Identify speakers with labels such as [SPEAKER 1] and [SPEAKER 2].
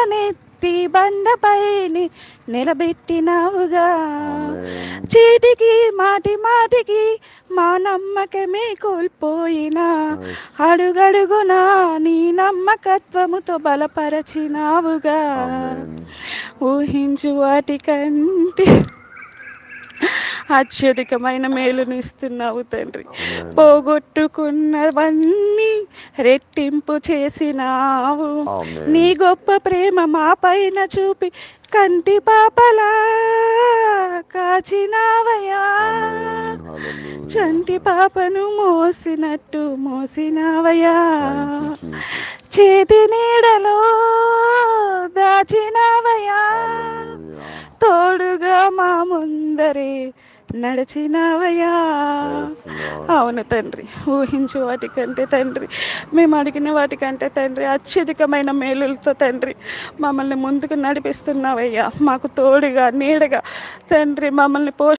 [SPEAKER 1] లేవనెత్తి బండపైని నిలబెట్టినావుగా.
[SPEAKER 2] ఆమేన్.
[SPEAKER 1] చీటికి మాటి మాటికి మా నమ్మకమే కోల్పోయినా
[SPEAKER 2] Yes.
[SPEAKER 1] అడుగడుగునా నీ నమ్మకత్వముతో బలపరచినావుగా.
[SPEAKER 2] ఆమేన్.
[SPEAKER 1] ఊహించు వాటికంటే అత్యధికమైన మేలునిస్తున్నావు తండ్రి.
[SPEAKER 2] ఆమేన్.
[SPEAKER 1] పోగొట్టుకున్నవన్నీ రెట్టింపు చేసినావు.
[SPEAKER 2] ఆమేన్.
[SPEAKER 1] నీ గొప్ప ప్రేమ మా పైన చూపి కంటి పాపలా కాచినావయ్యా.
[SPEAKER 2] ఆమేన్. హల్లెలూయా.
[SPEAKER 1] చంటి పాపను మోసినట్టు మోసినావయ్యా.
[SPEAKER 2] Thank you, Jesus.
[SPEAKER 1] చేతి నీడలో దాచినావయ్యా.
[SPEAKER 2] హల్లెలూయా.
[SPEAKER 1] తోడుగా మా ముందరే నడిచినావయ్యా.
[SPEAKER 2] Yes, Lord.
[SPEAKER 1] అవును తండ్రి, ఊహించు వాటికంటే తండ్రి, మేము అడిగిన వాటికంటే తండ్రి అత్యధికమైన మేలులతో తండ్రి మమ్మల్ని ముందుకు నడిపిస్తున్నావయ్యా. మాకు తోడుగా నీడగా తండ్రి మమ్మల్ని